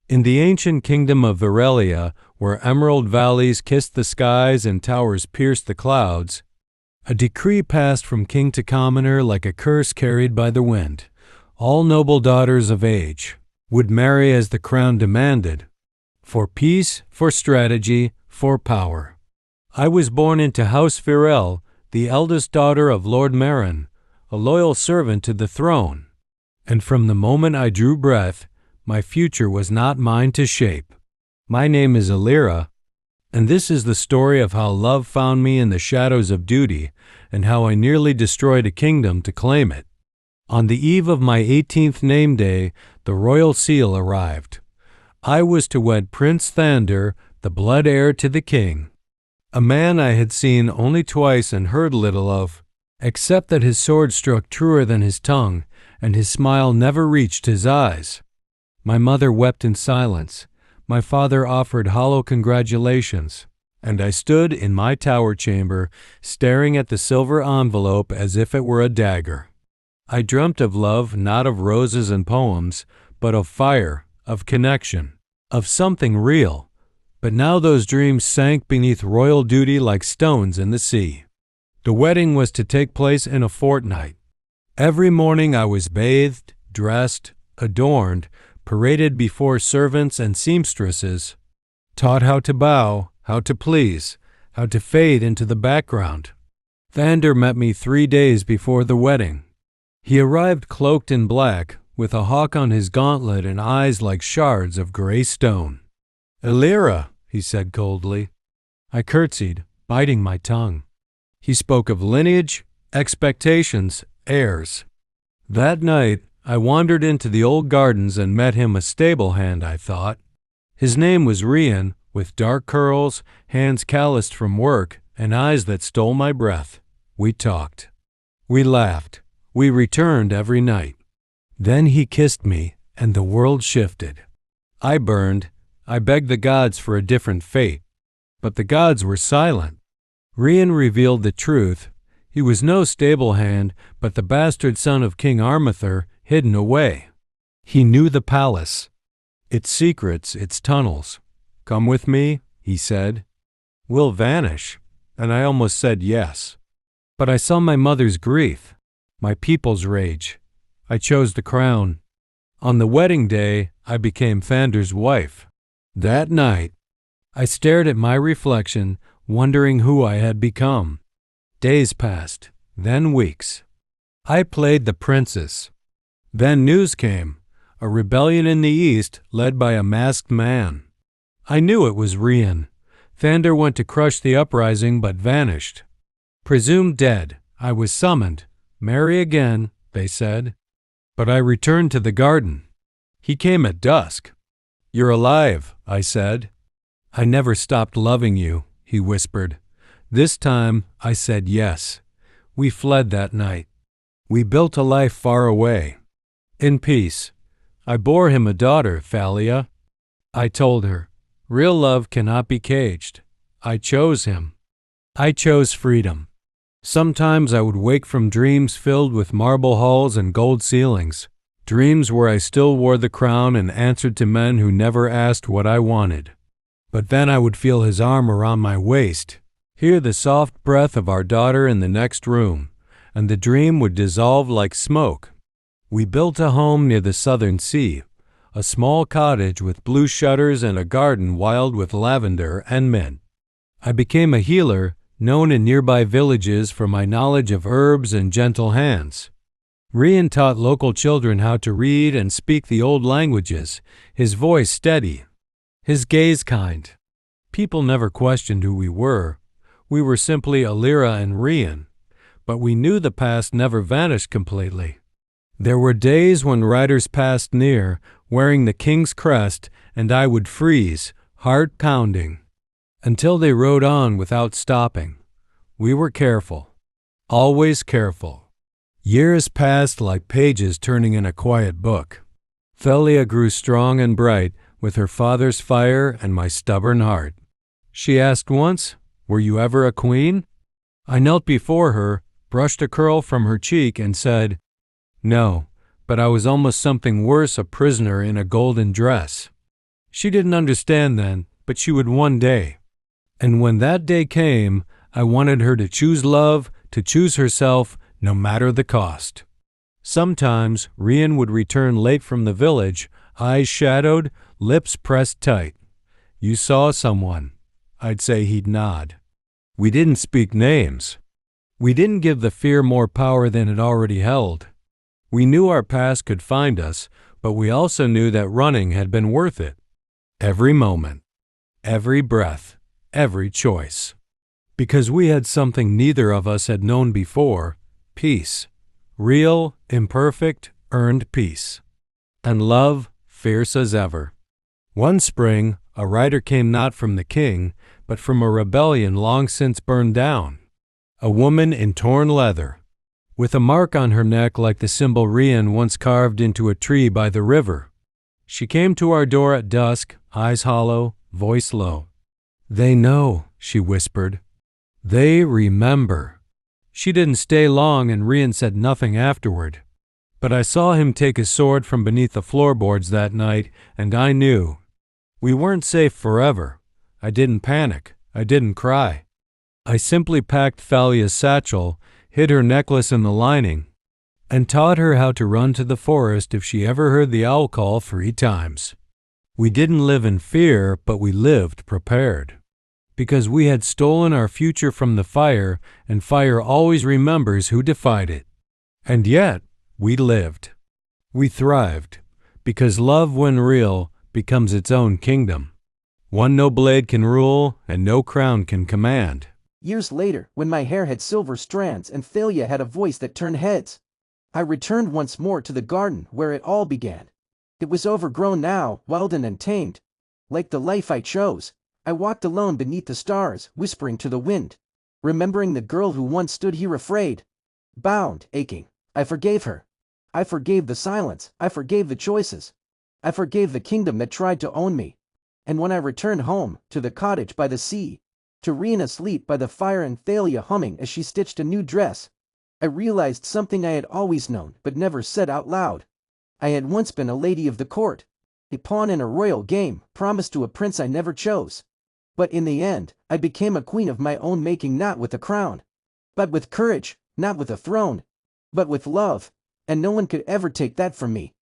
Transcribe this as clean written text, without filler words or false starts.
In the ancient kingdom of Varelia, where emerald valleys kissed the skies and towers pierced the clouds, a decree passed from king to commoner like a curse carried by the wind. All noble daughters of age would marry as the crown demanded, for peace, for strategy, for power. I was born into House Virel, the eldest daughter of Lord Marin, a loyal servant to the throne. And from the moment I drew breath, my future was not mine to shape. My name is Alira, and this is the story of how love found me in the shadows of duty and how I nearly destroyed a kingdom to claim it. On the eve of my 18th name day, the royal seal arrived. I was to wed Prince Thander, the blood heir to the king, a man I had seen only twice and heard little of, except that his sword struck truer than his tongue, and his smile never reached his eyes. My mother wept in silence. My father offered hollow congratulations, and I stood in my tower chamber, staring at the silver envelope as if it were a dagger. I dreamt of love, not of roses and poems, but of fire, of connection, of something real. But now those dreams sank beneath royal duty like stones in the sea. The wedding was to take place in a fortnight. Every morning I was bathed, dressed, adorned, paraded before servants and seamstresses, taught how to bow, how to please, how to fade into the background. Thander met me 3 days before the wedding. He arrived cloaked in black, with a hawk on his gauntlet and eyes like shards of gray stone. "Alira," he said coldly. I curtsied, biting my tongue. He spoke of lineage, expectations, heirs. That night, I wandered into the old gardens and met him, a stable hand, I thought. His name was Rian, with dark curls, hands calloused from work, and eyes that stole my breath. We talked. We laughed. We returned every night. Then he kissed me, and the world shifted. I burned. I begged the gods for a different fate. But the gods were silent. Rian revealed the truth. He was no stable hand, but the bastard son of King Armather, hidden away. He knew the palace, its secrets, its tunnels. "Come with me," he said. "We'll vanish." And I almost said yes. But I saw my mother's grief, my people's rage. I chose the crown. On the wedding day, I became Thander's wife. That night, I stared at my reflection, wondering who I had become. Days passed, then weeks. I played the princess. Then news came, a rebellion in the east led by a masked man. I knew it was Rian. Thander went to crush the uprising but vanished. Presumed dead, I was summoned. "Marry again," they said. But I returned to the garden. He came at dusk. "You're alive," I said. "I never stopped loving you," he whispered. This time I said yes. We fled that night. We built a life far away. In peace. I bore him a daughter, Thalia. I told her, real love cannot be caged. I chose him. I chose freedom. Sometimes I would wake from dreams filled with marble halls and gold ceilings, dreams where I still wore the crown and answered to men who never asked what I wanted. But then I would feel his arm around my waist, hear the soft breath of our daughter in the next room, and the dream would dissolve like smoke. We built a home near the southern sea, a small cottage with blue shutters and a garden wild with lavender and mint. I became a healer, known in nearby villages for my knowledge of herbs and gentle hands. Rian taught local children how to read and speak the old languages, his voice steady, his gaze kind. People never questioned who we were. We were simply Alira and Rian, but we knew the past never vanished completely. There were days when riders passed near, wearing the king's crest, and I would freeze, heart pounding, until they rode on without stopping. We were careful, always careful. Years passed like pages turning in a quiet book. Thalia grew strong and bright with her father's fire and my stubborn heart. She asked once, "Were you ever a queen?" I knelt before her, brushed a curl from her cheek, and said, "No, but I was almost something worse, a prisoner in a golden dress." She didn't understand then, but she would one day. And when that day came, I wanted her to choose love, to choose herself, no matter the cost. Sometimes Rian would return late from the village, eyes shadowed, lips pressed tight. You saw someone. I'd say he'd nod. We didn't speak names. We didn't give the fear more power than it already held. We knew our past could find us, but we also knew that running had been worth it. Every moment, every breath, every choice. Because we had something neither of us had known before, peace. Real, imperfect, earned peace. And love, fierce as ever. One spring, a rider came not from the king, but from a rebellion long since burned down. A woman in torn leather, with a mark on her neck like the symbol Rian once carved into a tree by the river. She came to our door at dusk, eyes hollow, voice low. "They know," she whispered. "They remember." She didn't stay long, and Rian said nothing afterward. But I saw him take his sword from beneath the floorboards that night, and I knew. We weren't safe forever. I didn't panic. I didn't cry. I simply packed Thalia's satchel, hid her necklace in the lining, and taught her how to run to the forest if she ever heard the owl call 3 times. We didn't live in fear, but we lived prepared. Because we had stolen our future from the fire, and fire always remembers who defied it. And yet, we lived. We thrived, because love, when real, becomes its own kingdom. One no blade can rule, and no crown can command. Years later, when my hair had silver strands and Thalia had a voice that turned heads, I returned once more to the garden where it all began. It was overgrown now, wild and untamed. Like the life I chose, I walked alone beneath the stars, whispering to the wind, remembering the girl who once stood here afraid, bound, aching. I forgave her. I forgave the silence. I forgave the choices. I forgave the kingdom that tried to own me. And when I returned home, to the cottage by the sea, to Rian asleep by the fire and Thalia humming as she stitched a new dress, I realized something I had always known but never said out loud. I had once been a lady of the court, a pawn in a royal game, promised to a prince I never chose. But in the end, I became a queen of my own making, not with a crown, but with courage, not with a throne, but with love, and no one could ever take that from me.